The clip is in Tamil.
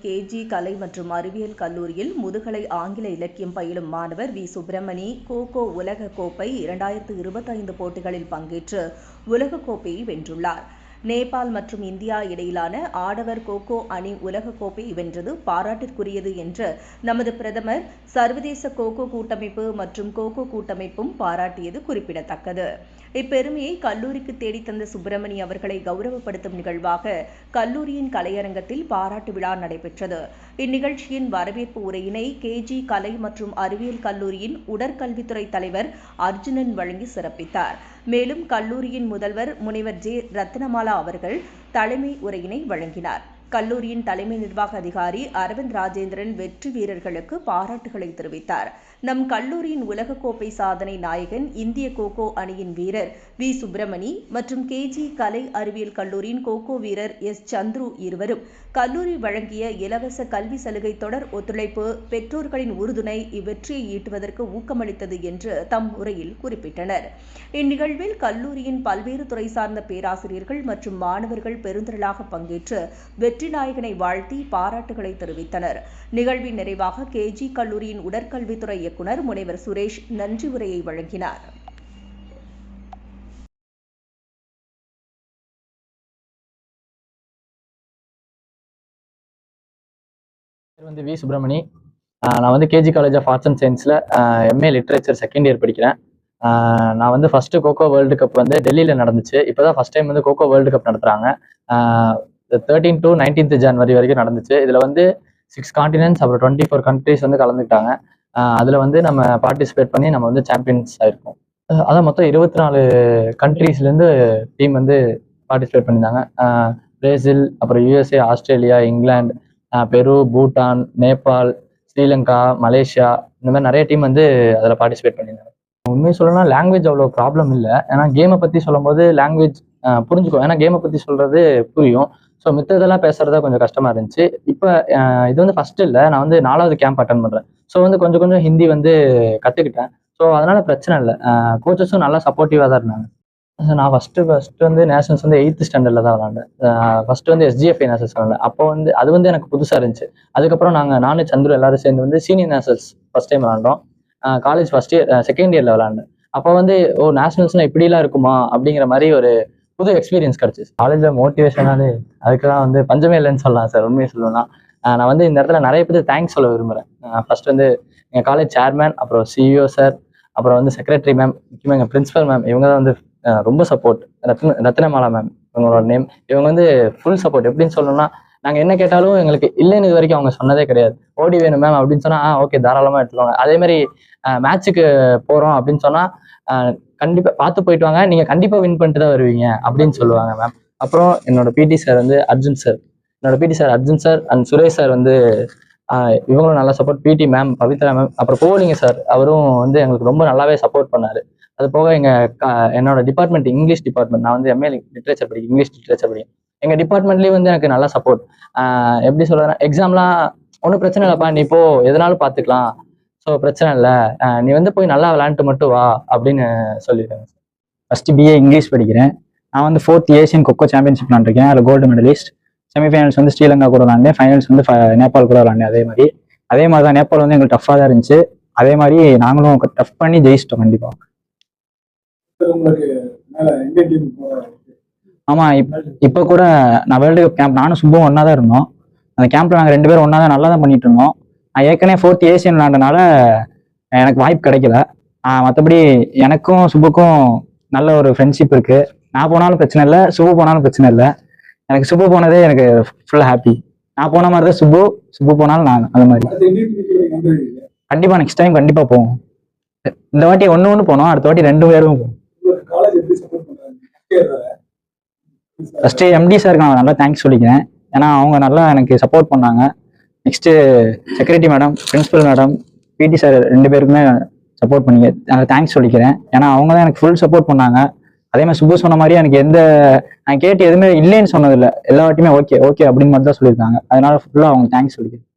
கேஜி கலை மற்றும் அறிவியல் கல்லூரியில் முதுகலை ஆங்கில இலக்கியம் பயிலும் மாணவர் வி. சுப்பிரமணி கோகோ உலக கோப்பை 2025 போட்டிகளில் பங்கேற்று உலக கோப்பையை வென்றுள்ளார். நேபாள் மற்றும் இந்தியா இடையிலான ஆடவர் கோகோ அணி உலகக்கோப்பையை வென்றது பாராட்டிற்குரியது என்று நமது பிரதமர், சர்வதேச கோகோ கூட்டமைப்பு மற்றும் கோகோ கூட்டமைப்பும் பாராட்டியது குறிப்பிடத்தக்கது. இப்பெருமையை கல்லூரிக்கு தேடித்தந்த சுப்பிரமணி அவர்களை கௌரவப்படுத்தும் நிகழ்வாக கல்லூரியின் கலையரங்கத்தில் பாராட்டு விழா நடைபெற்றது. இந்நிகழ்ச்சியின் வரவேற்பு உரையினை கேஜி கலை மற்றும் அறிவியல் கல்லூரியின் உடற்கல்வித்துறை தலைவர் அர்ஜுனன் வழங்கி சிறப்பித்தார். மேலும் கல்லூரியின் முதல்வர் முனைவர் ஜே. ரத்னமாலா அவர்கள் தலைமை உரையினை வழங்கினார். கல்லூரியின் தலைமை நிர்வாக அதிகாரி அரவிந்த் ராஜேந்திரன் வெற்றி வீரர்களுக்கு பாராட்டுகளை தெரிவித்தார். நம் கல்லூரியின் உலகக்கோப்பை சாதனை நாயகன் இந்திய கோகோ அணியின் வீரர் வி. சுப்பிரமணி மற்றும் கேஜி கலை அறிவியல் கல்லூரியின் கோகோ வீரர் எஸ். சந்துரு இருவரும் கல்லூரி வழங்கிய இலவச கல்வி சலுகை தொடர் ஒத்துழைப்பு, பெற்றோர்களின் உறுதுணை இவ்வெற்றியை ஈட்டுவதற்கு ஊக்கமளித்தது என்று தம் உரையில் குறிப்பிட்டனர். இந்நிகழ்வில் கல்லூரியின் பல்வேறு துறை சார்ந்த பேராசிரியர்கள் மற்றும் மாணவர்கள் பெருந்திரளாக பங்கேற்று வெற்றி நாயகனை வாழ்த்தி பாராட்டுகளை தெரிவித்தனர். நிகழ்வின் நிறைவாக கேஜி கல்லூரியின் உடற்கல்வித்துறை இயக்குநர் முனைவர் சுரேஷ் நன்றி உரையை வழங்கினார். வி. சுப்பிரமணி. நான் KG college of arts and சயின்ஸில் எம்ஏ லிட்ரேச்சர் செகண்ட் இயர் படிக்கிறேன். நான் ஃபர்ஸ்ட் கோகோ வேர்ல்டு கப் டெல்லியில் நடந்துச்சு. இப்போ தான் first time kho kho world cup நடத்துகிறாங்க. 13 to 19th ஜனவரி வரைக்கும் நடந்துச்சு. இதில் 6 காண்டினென்ட்ஸ் அப்புறம் 24 கண்ட்ரிஸ் கலந்துக்கிட்டாங்க. அதில் நம்ம பார்ட்டிசிபேட் பண்ணி நம்ம சாம்பியன்ஸ் ஆயிருக்கோம். அதான் மொத்தம் 24 கண்ட்ரீஸ்லேருந்து டீம் பார்ட்டிசிபேட் பண்ணியிருந்தாங்க. பிரேசில், அப்புறம் USA, ஆஸ்திரேலியா, இங்கிலாந்து, பெரு, பூட்டான், நேபாள், ஸ்ரீலங்கா, மலேசியா, இந்த மாதிரி நிறைய டீம் அதில் பார்ட்டிசிபேட் பண்ணியிருந்தாங்க. உண்மையை சொல்லணும்னா லாங்குவேஜ் அவ்வளோ ப்ராப்ளம் இல்லை. ஏன்னா கேமை பற்றி சொல்லும் போது லாங்குவேஜ் புரிஞ்சுக்கும். ஏன்னா கேமை பற்றி சொல்றது புரியும். ஸோ மித்ததெல்லாம் பேசுறதா கொஞ்சம் கஷ்டமா இருந்துச்சு. இப்போ இது ஃபர்ஸ்ட் இல்லை, நான் 4வது கேம்ப் அட்டன் பண்றேன். ஸோ கொஞ்சம் கொஞ்சம் ஹிந்தி கற்றுக்கிட்டேன். ஸோ அதனால பிரச்சனை இல்லை. கோச்சஸும் நல்லா சப்போர்ட்டிவாக தான் இருந்தாங்க. நான் ஃபர்ஸ்ட் நேஷனல்ஸ் 8th ஸ்டாண்டர்டில் தான் விளாண்டேன். ஃபர்ஸ்ட் SGFI நேஷனல்ஸ் விளாண்டேன். அப்போ அது எனக்கு புதுசாக இருந்துச்சு. அதுக்கப்புறம் நானும் சந்துரு எல்லாரும் சேர்ந்து சீனியர் நேஷனல்ஸ் ஃபர்ஸ்ட் டைம் விளாண்டோம். காலேஜ் ஃபர்ஸ்ட் இயர் செகண்ட் இயரில் விளாண்டேன். அப்போ நேஷனல்ஸ்னா இப்படிலாம் இருக்குமா அப்படிங்கிற மாதிரி ஒரு புது எக்ஸ்பீரியன்ஸ் கிடச்சிச்சு. காலேஜில் மோட்டிவேஷனாலே அதுக்கெல்லாம் பஞ்சமே இல்லைன்னு சொல்லலாம் சார். உண்மையை சொல்லணும்னா நான் இந்த இடத்துல நிறைய பேர் தேங்க்ஸ் சொல்ல விரும்புகிறேன். ஃபர்ஸ்ட் எங்கள் காலேஜ் சேர்மேன், அப்புறம் CEO சார், அப்புறம் செக்ரட்டரி மேம், முக்கியமாக எங்கள் பிரின்சிபல் மேம், இவங்க தான் ரொம்ப சப்போர்ட். ரத்னமாலா மேம் இவங்களோட நேம். இவங்க ஃபுல் சப்போர்ட். எப்படின்னு சொல்லணும்னா நாங்கள் என்ன கேட்டாலும் எங்களுக்கு இல்லைன்னு இது வரைக்கும் அவங்க சொன்னதே கிடையாது. ஓடி வேணும் மேம் அப்படின்னு சொன்னால் ஓகே தாராளமாக எடுத்துருவாங்க. அதே மாதிரி மேட்சுக்கு போகிறோம் அப்படின்னு சொன்னால் கண்டிப்பாக பார்த்து போயிட்டு வாங்க, நீங்கள் கண்டிப்பாக வின் பண்ணிட்டு தான் வருவீங்க அப்படின்னு சொல்லுவாங்க மேம். அப்புறம் என்னோட PT sir Arjun sir, Arjun sir and Suresh sir இவங்களும் நல்லா support. PT ma'am, Pavithra ma'am, அப்புறம் போலிங்க சார், அவரும் எங்களுக்கு ரொம்ப நல்லாவே சப்போர்ட் பண்ணாரு. அது போக என்னோட டிபார்ட்மெண்ட் இங்கிலீஷ் டிபார்ட்மெண்ட், நான் MA லிட்ரேச்சர் படிக்கிறேன், இங்கிலீஷ் லிட்ரேச்சர் படிக்கிறேன். எங்கள் டிபார்ட்மெண்ட்லேயும் எனக்கு நல்லா சப்போர்ட். எப்படி சொல்றேன்னா, எக்ஸாம்லாம் ஒன்றும் பிரச்சனை இல்லைப்பா, நீ போ எதனாலும் பார்த்துக்கலாம், ஸோ பிரச்சனை இல்லை, நீ போய் நல்லா விளையாண்டுட்டு மட்டும் வா அப்படின்னு சொல்லிடுறேன். ஃபர்ஸ்ட் BA இங்கிலீஷ் படிக்கிறேன். நான் 4th ஏஷியன் கொக்கோ சாம்பியன்ஷிப் விளாண்டுருக்கேன். அதில் கோல்டு மெடலிஸ்ட். செமிஃபைனல்ஸ் ஸ்ரீலங்கா கூட விளாண்டேன். ஃபைனல்ஸ் நேபாள் கூட விளாண்டேன். அதே மாதிரி தான் நேபாள் எங்களுக்கு டஃப்பாக தான் இருந்துச்சு. அதே மாதிரி நாங்களும் டஃப் பண்ணி ஜெயிச்சிட்டோம் கண்டிப்பாக. ஆமா, இப்போ கூட நான் வேர்ல்டு கப் கேம்ப் நானும் சுப்பும் ஒன்னா தான் இருந்தோம். அந்த கேம்ப்ல நாங்கள் 2 பேரும் ஒன்னா தான் நல்லா தான் பண்ணிட்டு இருந்தோம். நான் ஏற்கனவே 4th ஏஷியன் விளாண்டனால எனக்கு வாய்ப்பு கிடைக்கல. மற்றபடி எனக்கும் சுப்புக்கும் நல்ல ஒரு ஃப்ரெண்ட்ஷிப் இருக்கு. நான் போனாலும் பிரச்சனை இல்லை, சுப்பு போனாலும் பிரச்சனை இல்லை. எனக்கு சுப்பு போனதே எனக்கு ஃபுல்லாக ஹாப்பி. நான் போன மாதிரி தான் சுப்பு போனாலும் நான் அந்த மாதிரி. கண்டிப்பா நெக்ஸ்ட் டைம் கண்டிப்பா போவோம். இந்த வாட்டி ஒன்று போனோம், அடுத்த வாட்டி 2 பேரும் போவோம். ஃபர்ஸ்ட் MD சாருக்கு நான் நல்லா தேங்க்ஸ் சொல்லிக்கிறேன். ஏன்னா அவங்க நல்லா எனக்கு சப்போர்ட் பண்ணாங்க. Next secretary madam, principal madam, PT sir 2 பேருக்குமே சப்போர்ட் பண்ணிக்க நல்லா தேங்க்ஸ் சொல்லிக்கிறேன். ஏன்னா அவங்க தான் எனக்கு ஃபுல் சப்போர்ட் பண்ணாங்க. அதே மாதிரி சுப்பு சொன்ன மாதிரி எனக்கு நான் கேட்டு எதுவுமே இல்லைன்னு சொன்னதில்லை. எல்லா வாட்டியுமே ஓகே ஓகே அப்படின்னு மட்டும் தான் சொல்லியிருக்காங்க. அதனால ஃபுல்லாக அவங்க தேங்க்ஸ் சொல்லிக்கிறேன்.